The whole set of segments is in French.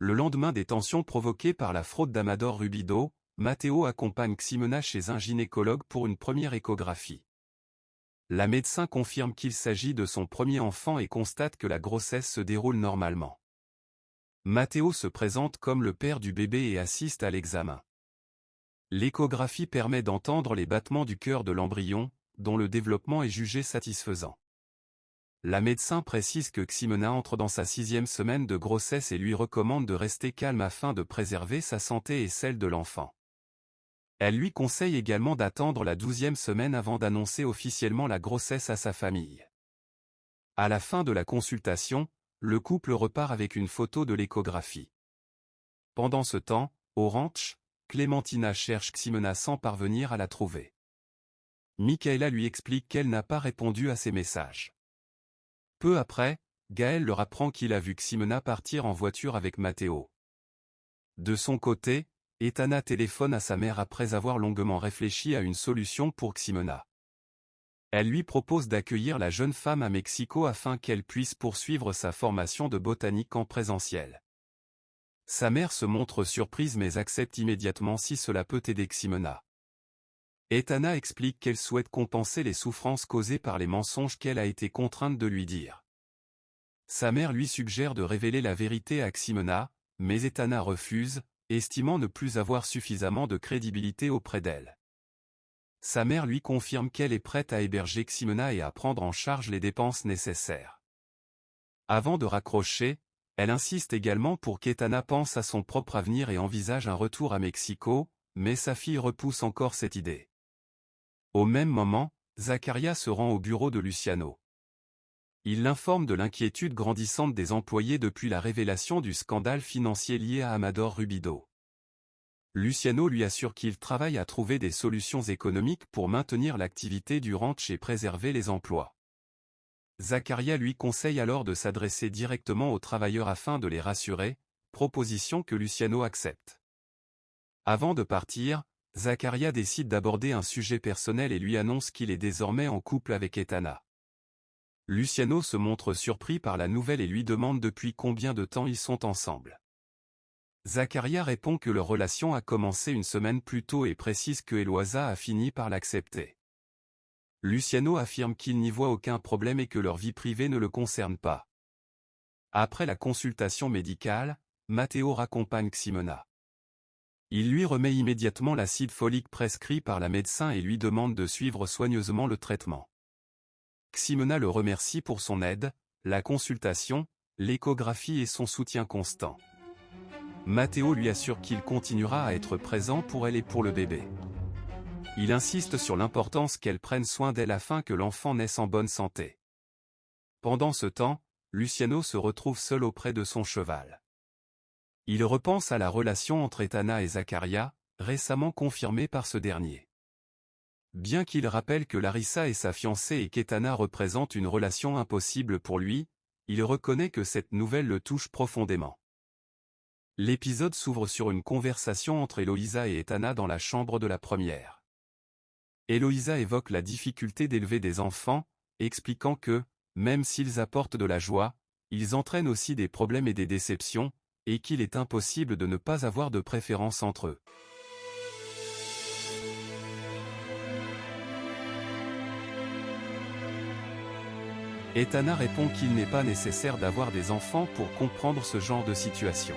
Le lendemain des tensions provoquées par la fraude d'Amador Rubido, Matteo accompagne Ximena chez un gynécologue pour une première échographie. La médecin confirme qu'il s'agit de son premier enfant et constate que la grossesse se déroule normalement. Matteo se présente comme le père du bébé et assiste à l'examen. L'échographie permet d'entendre les battements du cœur de l'embryon, dont le développement est jugé satisfaisant. La médecin précise que Ximena entre dans sa 6e semaine de grossesse et lui recommande de rester calme afin de préserver sa santé et celle de l'enfant. Elle lui conseille également d'attendre la 12e semaine avant d'annoncer officiellement la grossesse à sa famille. À la fin de la consultation, le couple repart avec une photo de l'échographie. Pendant ce temps, au ranch, Clementina cherche Ximena sans parvenir à la trouver. Michaela lui explique qu'elle n'a pas répondu à ses messages. Peu après, Gaël leur apprend qu'il a vu Ximena partir en voiture avec Matteo. De son côté, Etana téléphone à sa mère après avoir longuement réfléchi à une solution pour Ximena. Elle lui propose d'accueillir la jeune femme à Mexico afin qu'elle puisse poursuivre sa formation de botanique en présentiel. Sa mère se montre surprise mais accepte immédiatement si cela peut aider Ximena. Etana explique qu'elle souhaite compenser les souffrances causées par les mensonges qu'elle a été contrainte de lui dire. Sa mère lui suggère de révéler la vérité à Ximena, mais Etana refuse, estimant ne plus avoir suffisamment de crédibilité auprès d'elle. Sa mère lui confirme qu'elle est prête à héberger Ximena et à prendre en charge les dépenses nécessaires. Avant de raccrocher, elle insiste également pour qu'Etana pense à son propre avenir et envisage un retour à Mexico, mais sa fille repousse encore cette idée. Au même moment, Zaccaria se rend au bureau de Luciano. Il l'informe de l'inquiétude grandissante des employés depuis la révélation du scandale financier lié à Amador Rubido. Luciano lui assure qu'il travaille à trouver des solutions économiques pour maintenir l'activité du ranch et préserver les emplois. Zaccaria lui conseille alors de s'adresser directement aux travailleurs afin de les rassurer, proposition que Luciano accepte. Avant de partir, Zaccaria décide d'aborder un sujet personnel et lui annonce qu'il est désormais en couple avec Etana. Luciano se montre surpris par la nouvelle et lui demande depuis combien de temps ils sont ensemble. Zaccaria répond que leur relation a commencé une semaine plus tôt et précise que Eloisa a fini par l'accepter. Luciano affirme qu'il n'y voit aucun problème et que leur vie privée ne le concerne pas. Après la consultation médicale, Matteo raccompagne Ximena. Il lui remet immédiatement l'acide folique prescrit par la médecin et lui demande de suivre soigneusement le traitement. Ximena le remercie pour son aide, la consultation, l'échographie et son soutien constant. Matteo lui assure qu'il continuera à être présent pour elle et pour le bébé. Il insiste sur l'importance qu'elle prenne soin d'elle afin que l'enfant naisse en bonne santé. Pendant ce temps, Luciano se retrouve seul auprès de son cheval. Il repense à la relation entre Etana et Zaccaria, récemment confirmée par ce dernier. Bien qu'il rappelle que Larissa est sa fiancée et qu'Etana représente une relation impossible pour lui, il reconnaît que cette nouvelle le touche profondément. L'épisode s'ouvre sur une conversation entre Eloïsa et Etana dans la chambre de la première. Eloïsa évoque la difficulté d'élever des enfants, expliquant que, même s'ils apportent de la joie, ils entraînent aussi des problèmes et des déceptions, et qu'il est impossible de ne pas avoir de préférence entre eux. Etana répond qu'il n'est pas nécessaire d'avoir des enfants pour comprendre ce genre de situation.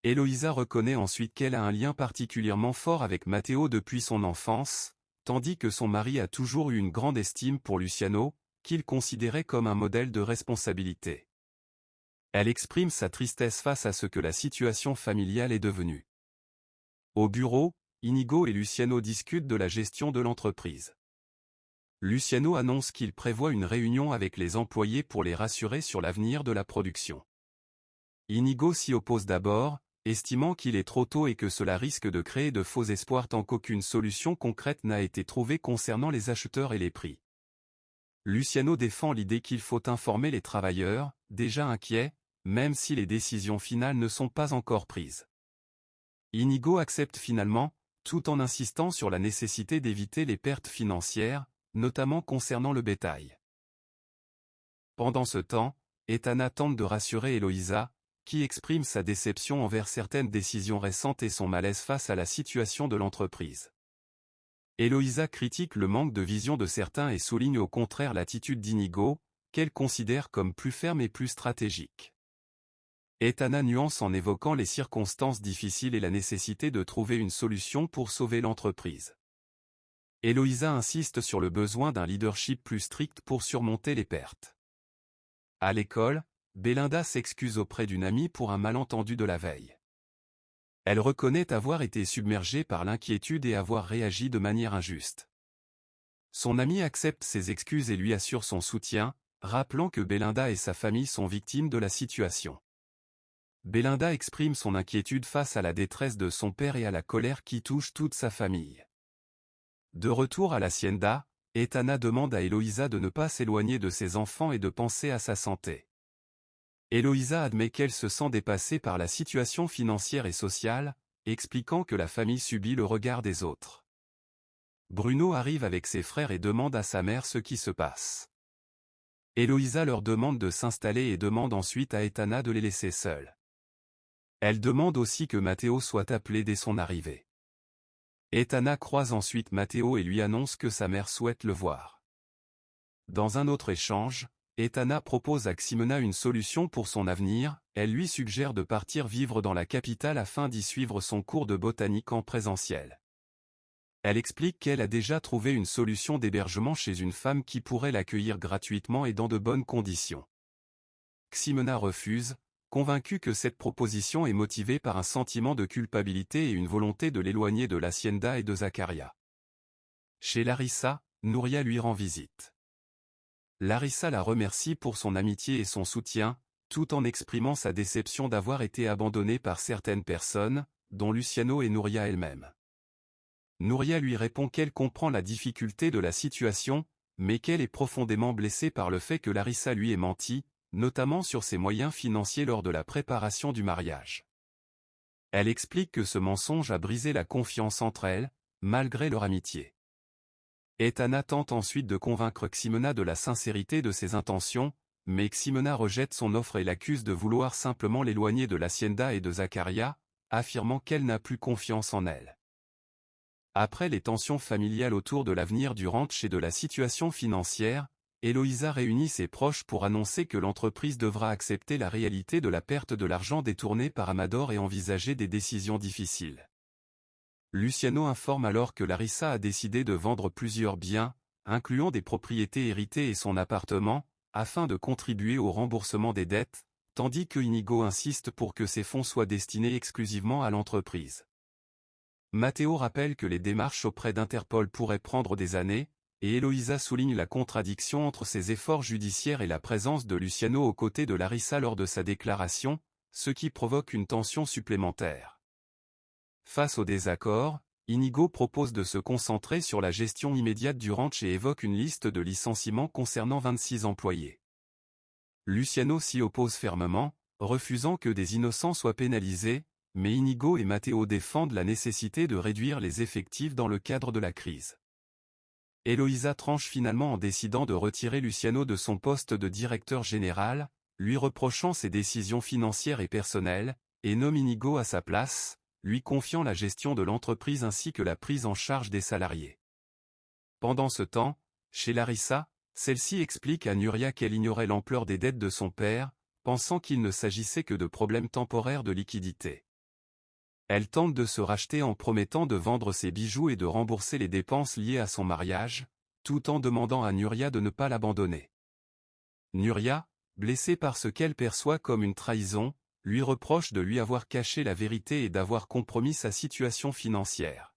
Eloïsa reconnaît ensuite qu'elle a un lien particulièrement fort avec Matteo depuis son enfance, tandis que son mari a toujours eu une grande estime pour Luciano, qu'il considérait comme un modèle de responsabilité. Elle exprime sa tristesse face à ce que la situation familiale est devenue. Au bureau, Inigo et Luciano discutent de la gestion de l'entreprise. Luciano annonce qu'il prévoit une réunion avec les employés pour les rassurer sur l'avenir de la production. Inigo s'y oppose d'abord, estimant qu'il est trop tôt et que cela risque de créer de faux espoirs tant qu'aucune solution concrète n'a été trouvée concernant les acheteurs et les prix. Luciano défend l'idée qu'il faut informer les travailleurs, déjà inquiets, même si les décisions finales ne sont pas encore prises. Inigo accepte finalement, tout en insistant sur la nécessité d'éviter les pertes financières, notamment concernant le bétail. Pendant ce temps, Etana tente de rassurer Eloïsa, qui exprime sa déception envers certaines décisions récentes et son malaise face à la situation de l'entreprise. Eloïsa critique le manque de vision de certains et souligne au contraire l'attitude d'Inigo, qu'elle considère comme plus ferme et plus stratégique. Etana nuance en évoquant les circonstances difficiles et la nécessité de trouver une solution pour sauver l'entreprise. Eloïsa insiste sur le besoin d'un leadership plus strict pour surmonter les pertes. À l'école, Belinda s'excuse auprès d'une amie pour un malentendu de la veille. Elle reconnaît avoir été submergée par l'inquiétude et avoir réagi de manière injuste. Son amie accepte ses excuses et lui assure son soutien, rappelant que Belinda et sa famille sont victimes de la situation. Belinda exprime son inquiétude face à la détresse de son père et à la colère qui touche toute sa famille. De retour à l'hacienda, Etana demande à Eloïsa de ne pas s'éloigner de ses enfants et de penser à sa santé. Eloïsa admet qu'elle se sent dépassée par la situation financière et sociale, expliquant que la famille subit le regard des autres. Bruno arrive avec ses frères et demande à sa mère ce qui se passe. Eloïsa leur demande de s'installer et demande ensuite à Etana de les laisser seuls. Elle demande aussi que Matteo soit appelé dès son arrivée. Etana croise ensuite Matteo et lui annonce que sa mère souhaite le voir. Dans un autre échange, Etana propose à Ximena une solution pour son avenir, elle lui suggère de partir vivre dans la capitale afin d'y suivre son cours de botanique en présentiel. Elle explique qu'elle a déjà trouvé une solution d'hébergement chez une femme qui pourrait l'accueillir gratuitement et dans de bonnes conditions. Ximena refuse, convaincue que cette proposition est motivée par un sentiment de culpabilité et une volonté de l'éloigner de l'hacienda et de Zakaria. Chez Larissa, Nouria lui rend visite. Larissa la remercie pour son amitié et son soutien, tout en exprimant sa déception d'avoir été abandonnée par certaines personnes, dont Luciano et Nouria elle-même. Nouria lui répond qu'elle comprend la difficulté de la situation, mais qu'elle est profondément blessée par le fait que Larissa lui ait menti, notamment sur ses moyens financiers lors de la préparation du mariage. Elle explique que ce mensonge a brisé la confiance entre elles, malgré leur amitié. Etana tente ensuite de convaincre Ximena de la sincérité de ses intentions, mais Ximena rejette son offre et l'accuse de vouloir simplement l'éloigner de l'hacienda et de Zakaria, affirmant qu'elle n'a plus confiance en elle. Après les tensions familiales autour de l'avenir du ranch et de la situation financière, Eloïsa réunit ses proches pour annoncer que l'entreprise devra accepter la réalité de la perte de l'argent détourné par Amador et envisager des décisions difficiles. Luciano informe alors que Larissa a décidé de vendre plusieurs biens, incluant des propriétés héritées et son appartement, afin de contribuer au remboursement des dettes, tandis que Inigo insiste pour que ces fonds soient destinés exclusivement à l'entreprise. Matteo rappelle que les démarches auprès d'Interpol pourraient prendre des années, et Eloïsa souligne la contradiction entre ses efforts judiciaires et la présence de Luciano aux côtés de Larissa lors de sa déclaration, ce qui provoque une tension supplémentaire. Face au désaccord, Inigo propose de se concentrer sur la gestion immédiate du ranch et évoque une liste de licenciements concernant 26 employés. Luciano s'y oppose fermement, refusant que des innocents soient pénalisés, mais Inigo et Matteo défendent la nécessité de réduire les effectifs dans le cadre de la crise. Eloïsa tranche finalement en décidant de retirer Luciano de son poste de directeur général, lui reprochant ses décisions financières et personnelles, et nomme Inigo à sa place, lui confiant la gestion de l'entreprise ainsi que la prise en charge des salariés. Pendant ce temps, chez Larissa, celle-ci explique à Nuria qu'elle ignorait l'ampleur des dettes de son père, pensant qu'il ne s'agissait que de problèmes temporaires de liquidité. Elle tente de se racheter en promettant de vendre ses bijoux et de rembourser les dépenses liées à son mariage, tout en demandant à Nuria de ne pas l'abandonner. Nuria, blessée par ce qu'elle perçoit comme une trahison, lui reproche de lui avoir caché la vérité et d'avoir compromis sa situation financière.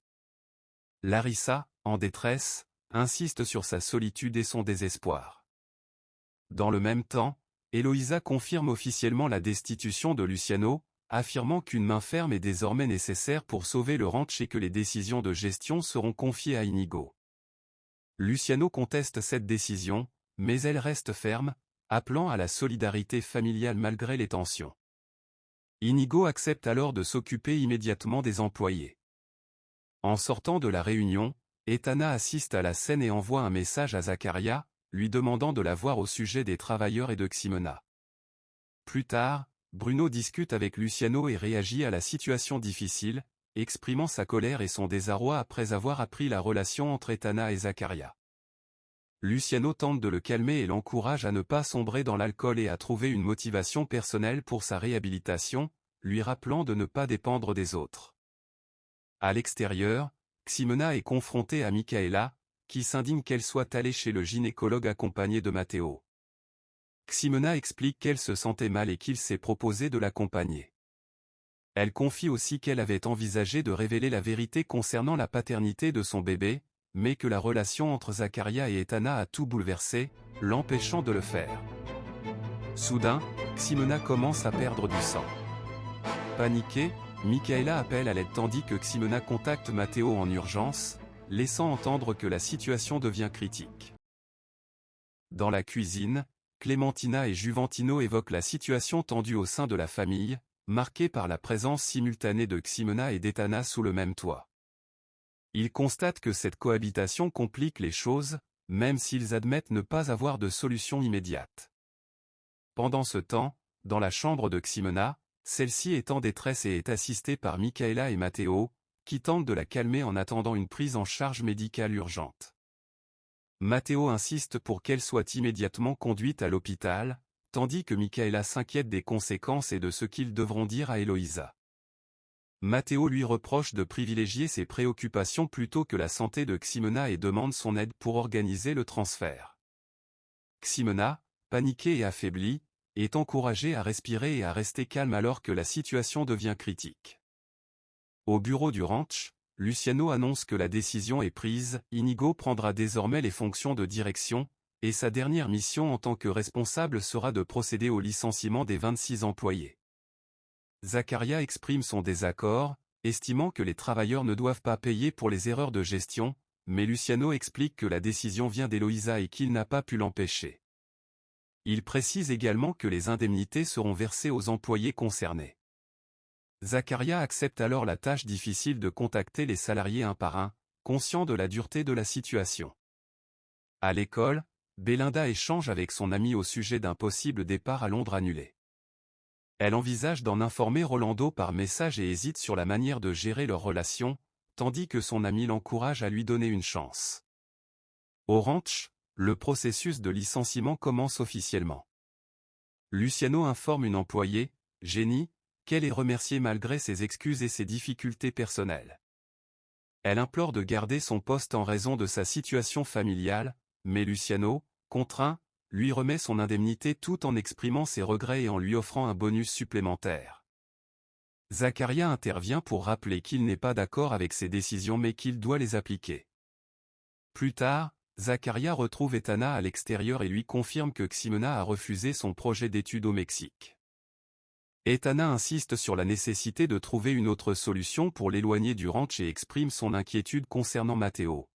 Larissa, en détresse, insiste sur sa solitude et son désespoir. Dans le même temps, Eloïsa confirme officiellement la destitution de Luciano, affirmant qu'une main ferme est désormais nécessaire pour sauver le ranch et que les décisions de gestion seront confiées à Inigo. Luciano conteste cette décision, mais elle reste ferme, appelant à la solidarité familiale malgré les tensions. Inigo accepte alors de s'occuper immédiatement des employés. En sortant de la réunion, Etana assiste à la scène et envoie un message à Zakaria, lui demandant de la voir au sujet des travailleurs et de Ximena. Plus tard, Bruno discute avec Luciano et réagit à la situation difficile, exprimant sa colère et son désarroi après avoir appris la relation entre Etana et Zaccaria. Luciano tente de le calmer et l'encourage à ne pas sombrer dans l'alcool et à trouver une motivation personnelle pour sa réhabilitation, lui rappelant de ne pas dépendre des autres. À l'extérieur, Ximena est confrontée à Micaela, qui s'indigne qu'elle soit allée chez le gynécologue accompagnée de Matteo. Ximena explique qu'elle se sentait mal et qu'il s'est proposé de l'accompagner. Elle confie aussi qu'elle avait envisagé de révéler la vérité concernant la paternité de son bébé, mais que la relation entre Zaccaria et Etana a tout bouleversé, l'empêchant de le faire. Soudain, Ximena commence à perdre du sang. Paniquée, Micaela appelle à l'aide tandis que Ximena contacte Matteo en urgence, laissant entendre que la situation devient critique. Dans la cuisine, Clementina et Juventino évoquent la situation tendue au sein de la famille, marquée par la présence simultanée de Ximena et d'Etana sous le même toit. Ils constatent que cette cohabitation complique les choses, même s'ils admettent ne pas avoir de solution immédiate. Pendant ce temps, dans la chambre de Ximena, celle-ci est en détresse et est assistée par Micaela et Matteo, qui tentent de la calmer en attendant une prise en charge médicale urgente. Matteo insiste pour qu'elle soit immédiatement conduite à l'hôpital, tandis que Micaela s'inquiète des conséquences et de ce qu'ils devront dire à Eloïsa. Matteo lui reproche de privilégier ses préoccupations plutôt que la santé de Ximena et demande son aide pour organiser le transfert. Ximena, paniquée et affaiblie, est encouragée à respirer et à rester calme alors que la situation devient critique. Au bureau du ranch, Luciano annonce que la décision est prise, Inigo prendra désormais les fonctions de direction, et sa dernière mission en tant que responsable sera de procéder au licenciement des 26 employés. Zaccaria exprime son désaccord, estimant que les travailleurs ne doivent pas payer pour les erreurs de gestion, mais Luciano explique que la décision vient d'Eloïsa et qu'il n'a pas pu l'empêcher. Il précise également que les indemnités seront versées aux employés concernés. Zaccaria accepte alors la tâche difficile de contacter les salariés un par un, conscient de la dureté de la situation. À l'école, Belinda échange avec son amie au sujet d'un possible départ à Londres annulé. Elle envisage d'en informer Rolando par message et hésite sur la manière de gérer leur relation, tandis que son ami l'encourage à lui donner une chance. Au ranch, le processus de licenciement commence officiellement. Luciano informe une employée, Jenny, qu'elle est remerciée malgré ses excuses et ses difficultés personnelles. Elle implore de garder son poste en raison de sa situation familiale, mais Luciano, contraint, lui remet son indemnité tout en exprimant ses regrets et en lui offrant un bonus supplémentaire. Zaccaria intervient pour rappeler qu'il n'est pas d'accord avec ses décisions mais qu'il doit les appliquer. Plus tard, Zaccaria retrouve Etana à l'extérieur et lui confirme que Ximena a refusé son projet d'études au Mexique. Etana insiste sur la nécessité de trouver une autre solution pour l'éloigner du ranch et exprime son inquiétude concernant Matteo.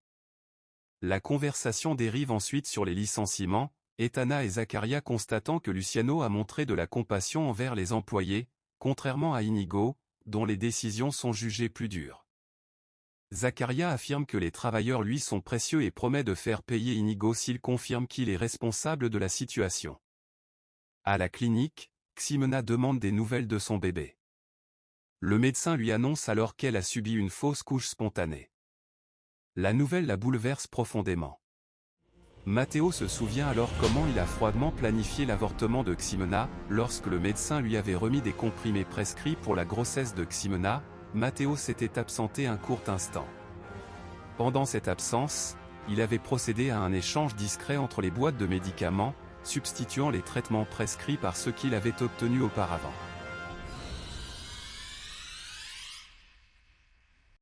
La conversation dérive ensuite sur les licenciements, Etana et Zaccaria constatant que Luciano a montré de la compassion envers les employés, contrairement à Inigo, dont les décisions sont jugées plus dures. Zaccaria affirme que les travailleurs lui sont précieux et promet de faire payer Inigo s'il confirme qu'il est responsable de la situation. À la clinique, Ximena demande des nouvelles de son bébé. Le médecin lui annonce alors qu'elle a subi une fausse couche spontanée. La nouvelle la bouleverse profondément. Matteo se souvient alors comment il a froidement planifié l'avortement de Ximena, lorsque le médecin lui avait remis des comprimés prescrits pour la grossesse de Ximena. Matteo s'était absenté un court instant. Pendant cette absence, il avait procédé à un échange discret entre les boîtes de médicaments, substituant les traitements prescrits par ceux qu'il avait obtenus auparavant.